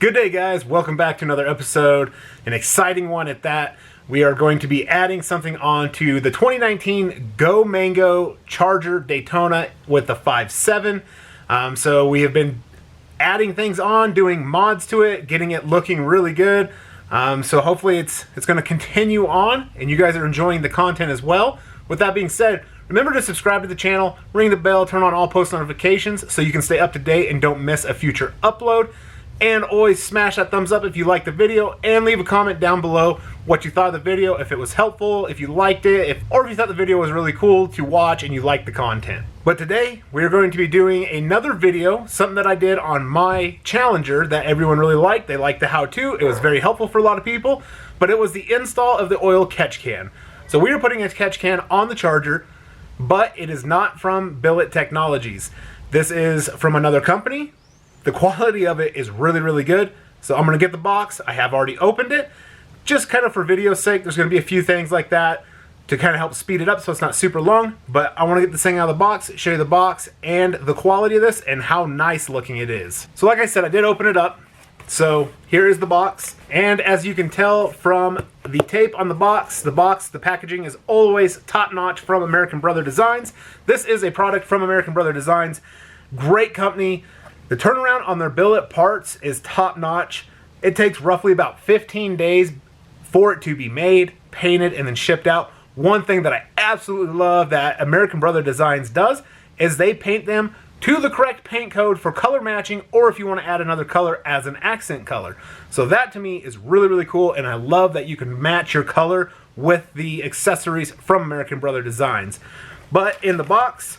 Good day, guys. Welcome back to another episode, an exciting one at that. We are going to be adding something on to the 2019 Go Mango Charger Daytona with the 5.7. So we have been adding things on, doing mods to it, getting it looking really good. So hopefully it's going to continue on, and you guys are enjoying the content as well. With that being said, remember to subscribe to the channel, ring the bell, turn on all post notifications so you can stay up to date and don't miss a future upload. And always smash that thumbs up if you liked the video, and leave a comment down below what you thought of the video, if it was helpful, if you liked it, or if you thought the video was really cool to watch and you liked the content. But today, we're going to be doing another video, something that I did on my Challenger that everyone really liked. They liked the how-to. It was very helpful for a lot of people, but it was the install of the oil catch can. So we are putting a catch can on the Charger, but it is not from Billet Technologies. This is from another company. The quality of it is really, really good. So I'm going to get the box. I have already opened it. Just kind of for video's sake, there's going to be a few things like that to kind of help speed it up so it's not super long. But I want to get this thing out of the box, show you the box and the quality of this and how nice looking it is. So like I said, I did open it up. So here is the box. And as you can tell from the tape on the box, the packaging is always top-notch from American Brother Designs. This is a product from American Brother Designs. Great company. The turnaround on their billet parts is top-notch. It takes roughly about 15 days for it to be made, painted, and then shipped out. One thing that I absolutely love that American Brother Designs does is they paint them to the correct paint code for color matching, or if you want to add another color as an accent color. So that to me is really, really cool, and I love that you can match your color with the accessories from American Brother Designs. But in the box,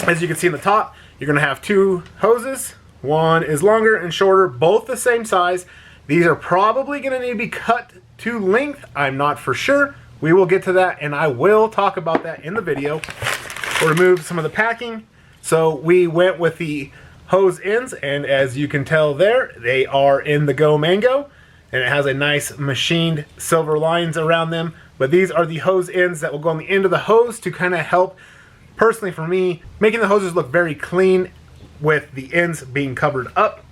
as you can see in the top, you're going to have two hoses. One is longer and shorter, both the same size. These are probably going to need to be cut to length. I'm not for sure. We will get to that, and I will talk about that in the video. We'll remove some of the packing. So we went with the hose ends, and as you can tell there, they are in the Go Mango, and it has a nice machined silver lines around them. But these are the hose ends that will go on the end of the hose to kind of help, personally for me, making the hoses look very clean with the ends being covered up.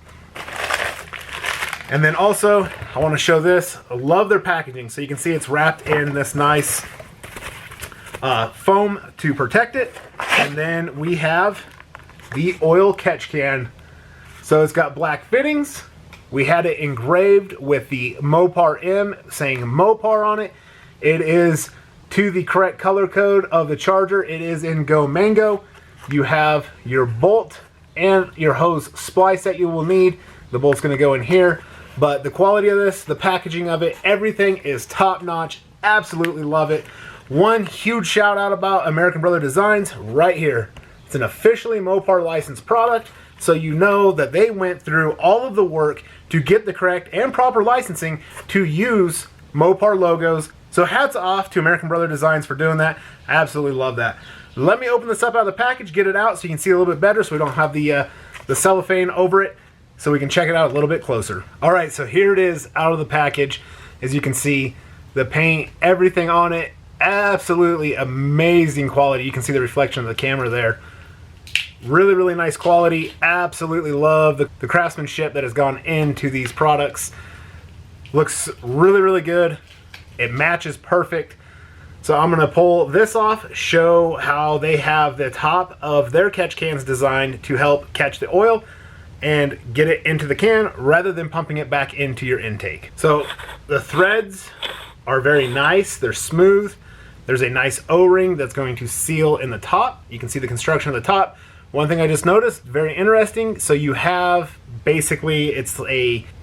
And then also, I want to show this. I love their packaging. So you can see it's wrapped in this nice foam to protect it. And then we have the oil catch can. So it's got black fittings. We had it engraved with the Mopar M saying Mopar on it. It is to the correct color code of the Charger. It is in Go Mango. You have your bolt and your hose splice that you will need. The bolt's going to go in here. But the quality of this, the packaging of it, everything is top notch. Absolutely love it. One huge shout out about American Brother Designs right here. It's an officially Mopar licensed product, so you know that they went through all of the work to get the correct and proper licensing to use Mopar logos. So hats off to American Brother Designs for doing that. I absolutely love that. Let me open this up out of the package, get it out so you can see a little bit better so we don't have the cellophane over it, so we can check it out a little bit closer. All right, so here it is out of the package. As you can see, the paint, everything on it, absolutely amazing quality. You can see the reflection of the camera there. Really, really nice quality. Absolutely love the craftsmanship that has gone into these products. Looks really, really good. It matches perfect. So I'm going to pull this off, show how they have the top of their catch cans designed to help catch the oil and get it into the can rather than pumping it back into your intake. So the threads are very nice. They're smooth. There's a nice O-ring that's going to seal in the top. You can see the construction of the top. One thing I just noticed, very interesting. So you have basically, it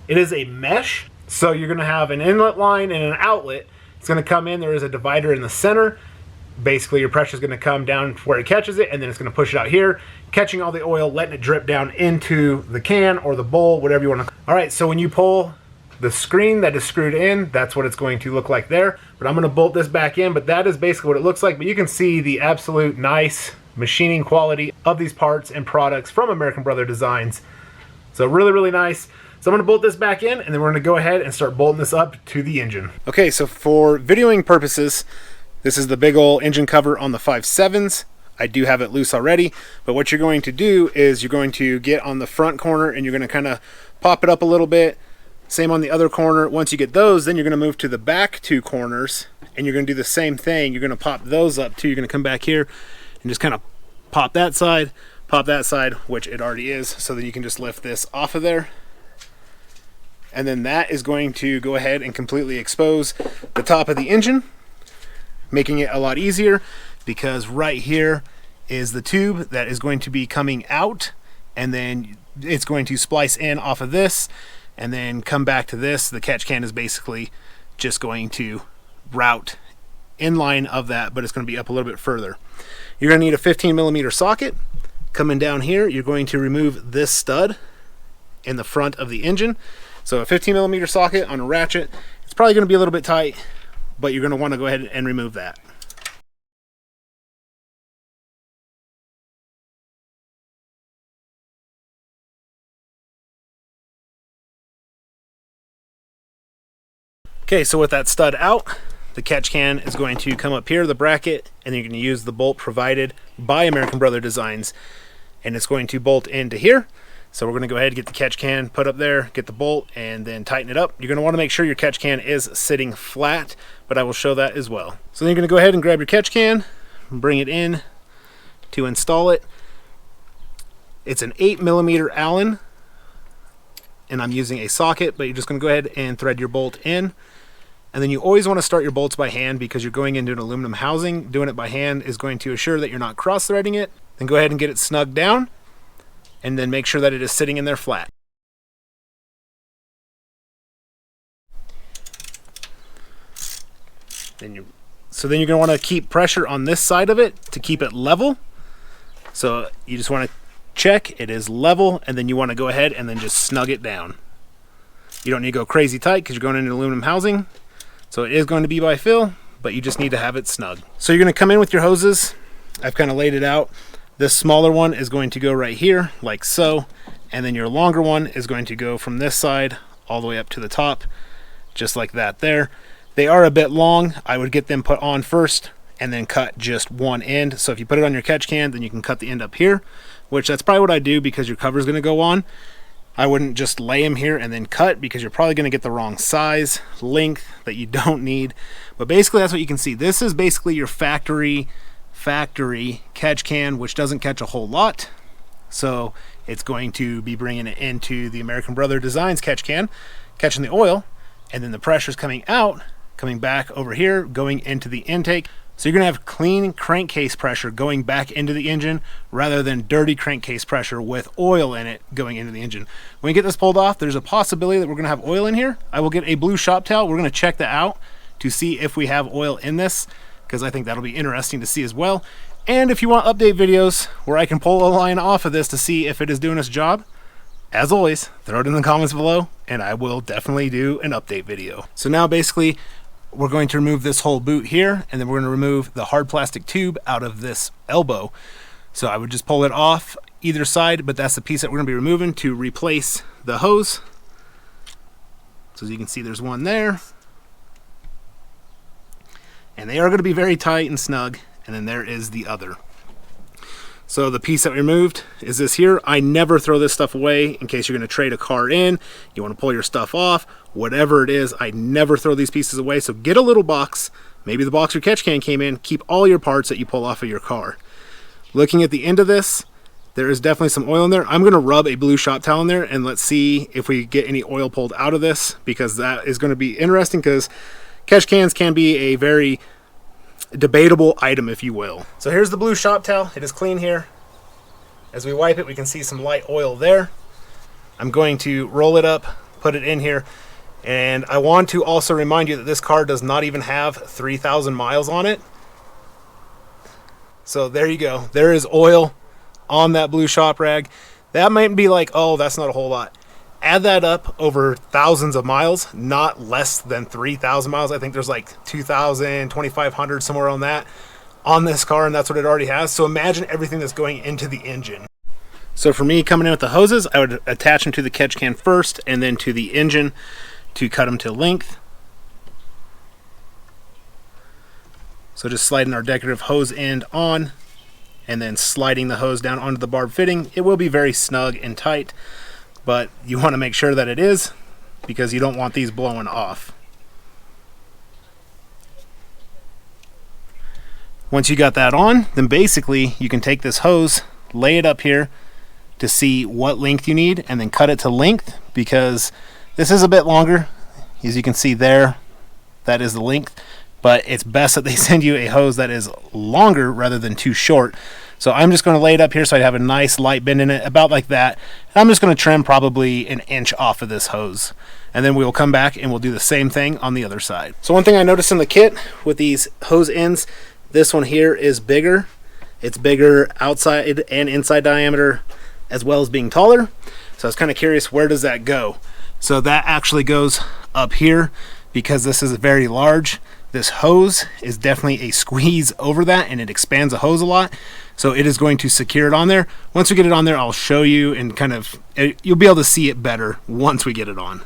is a mesh. So you're going to have an inlet line and an outlet. It's going to come in. There is a divider in the center. Basically, your pressure is going to come down where it catches it, and then it's going to push it out here, catching all the oil, letting it drip down into the can or the bowl, whatever you want to. All right, so when you pull the screen that is screwed in, that's what it's going to look like there. But I'm going to bolt this back in, but that is basically what it looks like. But you can see the absolute nice machining quality of these parts and products from American Brother Designs. So really, really nice. So I'm going to bolt this back in, and then we're going to go ahead and start bolting this up to the engine. Okay, so for videoing purposes, this is the big old engine cover on the 5.7s. I do have it loose already, but what you're going to do is you're going to get on the front corner and you're going to kind of pop it up a little bit. Same on the other corner. Once you get those, then you're going to move to the back two corners and you're going to do the same thing. You're going to pop those up too. You're going to come back here and just kind of pop that side, which it already is, so that you can just lift this off of there. And then that is going to go ahead and completely expose the top of the engine, making it a lot easier because right here is the tube that is going to be coming out, and then it's going to splice in off of this and then come back to this. The catch can is basically just going to route in line of that, but it's going to be up a little bit further. You're going to need a 15mm socket. Coming down here, you're going to remove this stud in the front of the engine. So a 15mm socket on a ratchet, it's probably going to be a little bit tight, but you're going to want to go ahead and remove that. Okay, so with that stud out, the catch can is going to come up here, the bracket, and you're going to use the bolt provided by American Brother Designs, and it's going to bolt into here. So we're going to go ahead and get the catch can put up there, get the bolt, and then tighten it up. You're going to want to make sure your catch can is sitting flat, but I will show that as well. So then you're going to go ahead and grab your catch can, bring it in to install it. It's an 8mm Allen, and I'm using a socket, but you're just going to go ahead and thread your bolt in. And then you always want to start your bolts by hand because you're going into an aluminum housing. Doing it by hand is going to assure that you're not cross-threading it. Then go ahead and get it snugged down, and then make sure that it is sitting in there flat. So then you're going to want to keep pressure on this side of it to keep it level. So you just want to check it is level, and then you want to go ahead and then just snug it down. You don't need to go crazy tight because you're going into aluminum housing. So it is going to be by fill, but you just need to have it snug. So you're going to come in with your hoses. I've kind of laid it out. This smaller one is going to go right here, like so. And then your longer one is going to go from this side all the way up to the top, just like that there. They are a bit long. I would get them put on first and then cut just one end. So if you put it on your catch can, then you can cut the end up here, which that's probably what I do because your cover is going to go on. I wouldn't just lay them here and then cut because you're probably going to get the wrong size, length that you don't need. But basically that's what you can see. This is basically your factory catch can, which doesn't catch a whole lot. So it's going to be bringing it into the American Brother Designs catch can, catching the oil, and then the pressure's coming out, coming back over here, going into the intake. So you're going to have clean crankcase pressure going back into the engine rather than dirty crankcase pressure with oil in it going into the engine. When you get this pulled off, there's a possibility that we're going to have oil in here. I will get a blue shop towel. We're going to check that out to see if we have oil in this, because I think that'll be interesting to see as well. And if you want update videos where I can pull a line off of this to see if it is doing its job, as always, throw it in the comments below and I will definitely do an update video. So now basically we're going to remove this whole boot here, and then we're going to remove the hard plastic tube out of this elbow. So I would just pull it off either side, but that's the piece that we're going to be removing to replace the hose. So as you can see, there's one there. And they are going to be very tight and snug, and then there is the other. So the piece that we removed is this here. I never throw this stuff away in case you're going to trade a car in, you want to pull your stuff off, whatever it is. I never throw these pieces away. So get a little box, maybe the box your catch can came in, keep all your parts that you pull off of your car. Looking at the end of this, there is definitely some oil in there. I'm going to rub a blue shop towel in there and let's see if we get any oil pulled out of this, because that is going to be interesting, because catch cans can be a very debatable item, if you will. So here's the blue shop towel. It is clean here. As we wipe it, we can see some light oil there. I'm going to roll it up, put it in here, and I want to also remind you that this car does not even have 3,000 miles on it. So there you go. There is oil on that blue shop rag. That might be like, oh, that's not a whole lot. Add that up over thousands of miles, not less than 3,000 miles. I think there's like 2,000, 2,500, somewhere on that on this car, and that's what it already has. So imagine everything that's going into the engine. So for me, coming in with the hoses, I would attach them to the catch can first and then to the engine to cut them to length. So just sliding our decorative hose end on and then sliding the hose down onto the barb fitting. It will be very snug and tight, but you want to make sure that it is, because you don't want these blowing off. Once you got that on, then basically you can take this hose, lay it up here to see what length you need, and then cut it to length, because this is a bit longer. As you can see there, that is the length, but it's best that they send you a hose that is longer rather than too short. So I'm just going to lay it up here so I have a nice light bend in it, about like that. And I'm just going to trim probably an inch off of this hose. And then we will come back and we'll do the same thing on the other side. So one thing I noticed in the kit with these hose ends, this one here is bigger. It's bigger outside and inside diameter, as well as being taller. So I was kind of curious, where does that go? So that actually goes up here, because this is very large. This hose is definitely a squeeze over that, and it expands the hose a lot. So it is going to secure it on there. Once we get it on there, I'll show you, and kind of, you'll be able to see it better once we get it on.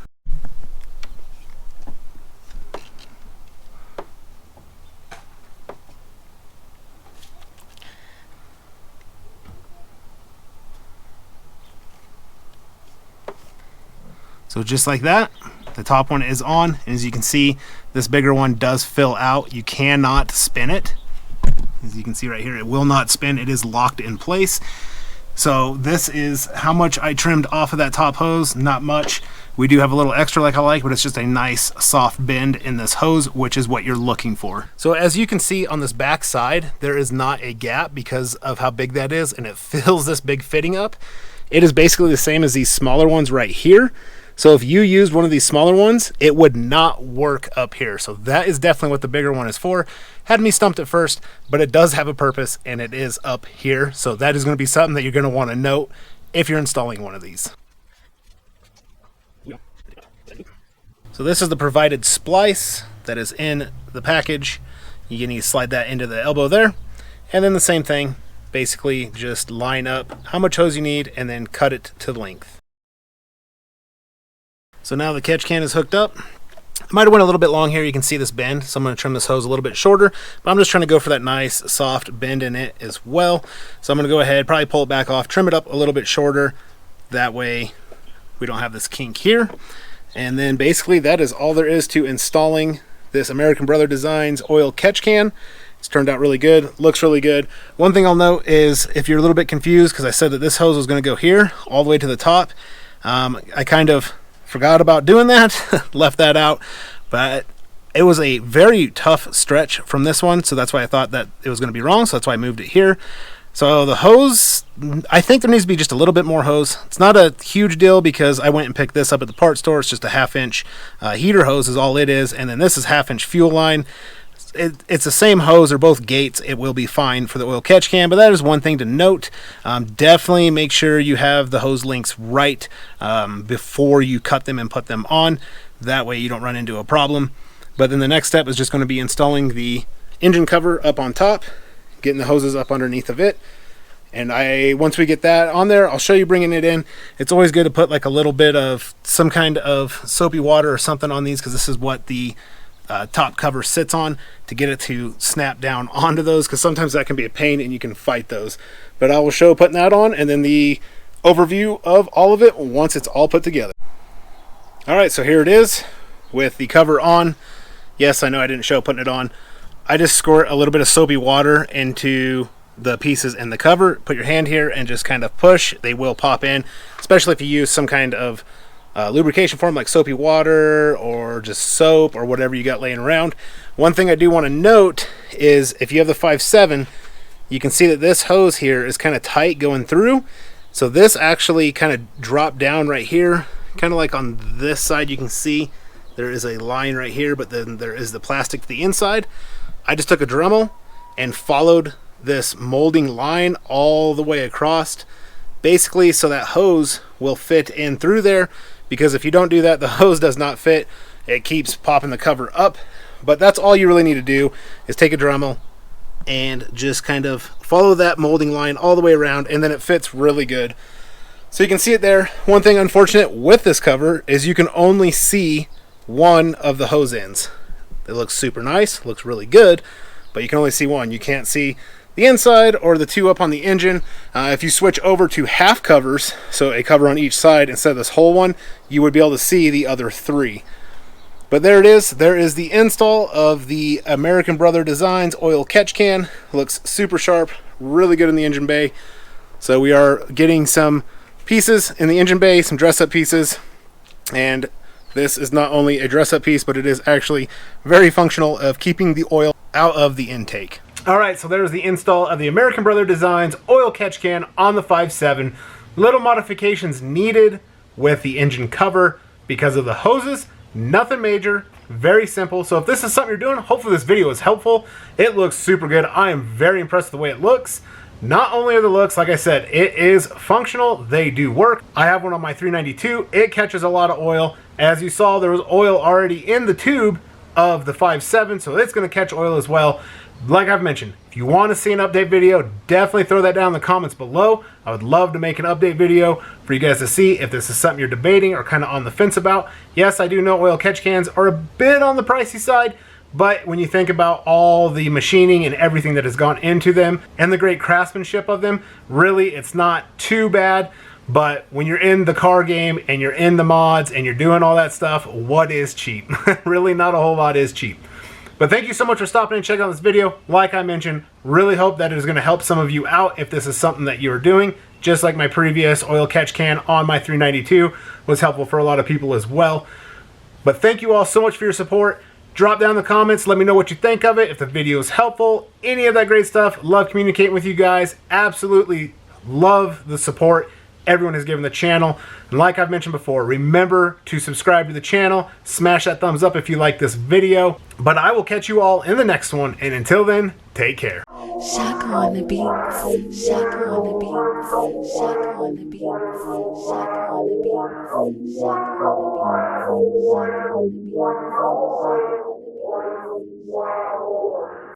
So just like that, the top one is on, and as you can see, this bigger one does fill out. You cannot spin it. As you can see right here, it will not spin. It is locked in place. So this is how much I trimmed off of that top hose. Not much. We do have a little extra like I like, but it's just a nice soft bend in this hose, which is what you're looking for. So as you can see on this back side, there is not a gap because of how big that is, and it fills this big fitting up. It is basically the same as these smaller ones right here. So if you used one of these smaller ones, it would not work up here. So that is definitely what the bigger one is for. Had me stumped at first, but it does have a purpose, and it is up here. So that is going to be something that you're going to want to note if you're installing one of these. So this is the provided splice that is in the package. You need to slide that into the elbow there. And then the same thing, basically just line up how much hose you need and then cut it to length. So now the catch can is hooked up. I might have went a little bit long here. You can see this bend, so I'm going to trim this hose a little bit shorter, but I'm just trying to go for that nice soft bend in it as well. So I'm going to go ahead, probably pull it back off, trim it up a little bit shorter. That way we don't have this kink here. And then basically that is all there is to installing this American Brother Designs oil catch can. It's turned out really good, looks really good. One thing I'll note is if you're a little bit confused, because I said that this hose was going to go here all the way to the top, I kind of forgot about doing that, left that out, but it was a very tough stretch from this one, so that's why I thought that it was going to be wrong, so that's why I moved it here. So the hose, I think there needs to be just a little bit more hose. It's not a huge deal because I went and picked this up at the parts store. It's just a 1/2 inch heater hose is all it is, and then this is 1/2 inch fuel line. It's the same hose, they're both Gates. It will be fine for the oil catch can, but that is one thing to note. Definitely make sure you have the hose links right before you cut them and put them on. That way you don't run into a problem. But then the next step is just going to be installing the engine cover up on top, getting the hoses up underneath of it. And once we get that on there, I'll show you bringing it in. It's always good to put like a little bit of some kind of soapy water or something on these, because this is what the top cover sits on, to get it to snap down onto those, because sometimes that can be a pain and you can fight those. But I will show putting that on, and then the overview of all of it once it's all put together. Alright, so here it is with the cover on. Yes, I know I didn't show putting it on. I just squirt a little bit of soapy water into the pieces in the cover. Put your hand here and just kind of push. They will pop in, especially if you use some kind of lubrication form like soapy water or just soap or whatever you got laying around. One thing I do want to note is if you have the 5.7, you can see that this hose here is kind of tight going through. So this actually kind of dropped down right here, kind of like on this side. You can see there is a line right here, but then there is the plastic to the inside. I just took a Dremel and followed this molding line all the way across, basically so that hose will fit in through there, because if you don't do that, the hose does not fit. It keeps popping the cover up. But that's all you really need to do, is take a Dremel and just kind of follow that molding line all the way around, and then it fits really good. So you can see it there. One thing unfortunate with this cover is you can only see one of the hose ends. It looks super nice, looks really good, but you can only see one. You can't see the inside or the two up on the engine. If you switch over to half covers, so a cover on each side instead of this whole one, you would be able to see the other three. But there it is. There is the install of the American Brother Designs oil catch can. Looks super sharp, really good in the engine bay. So we are getting some pieces in the engine bay, some dress-up pieces. And this is not only a dress-up piece, but it is actually very functional of keeping the oil out of the intake. Alright, so there's the install of the American Brother Designs oil catch can on the 5.7. Little modifications needed with the engine cover because of the hoses. Nothing major, very simple. So if this is something you're doing, hopefully this video is helpful. It looks super good. I am very impressed with the way it looks. Not only are the looks, like I said, it is functional. They do work. I have one on my 392. It catches a lot of oil. As you saw, there was oil already in the tube of the 5.7, so it's going to catch oil as well. Like I've mentioned, if you want to see an update video, definitely throw that down in the comments below. I would love to make an update video for you guys to see if this is something you're debating or kind of on the fence about. Yes, I do know oil catch cans are a bit on the pricey side, but when you think about all the machining and everything that has gone into them and the great craftsmanship of them, really it's not too bad. But when you're in the car game and you're in the mods and you're doing all that stuff, what is cheap? Really not a whole lot is cheap. But thank you so much for stopping and checking out this video. Like I mentioned, really hope that it is going to help some of you out if this is something that you are doing. Just like my previous oil catch can on my 392 was helpful for a lot of people as well. But thank you all so much for your support. Drop down in the comments, let me know what you think of it, if the video is helpful, any of that great stuff. Love communicating with you guys. Absolutely love the support everyone has given the channel. And like I've mentioned before, remember to subscribe to the channel, smash that thumbs up if you like this video. But I will catch you all in the next one, and until then, take care. Shaka on the beats, Shaka on the beats, Shaka on the beats, Shaka on the beats, Shaka on the beats, Shaka on the beats, Shaka on the beats, Shaka on the beats.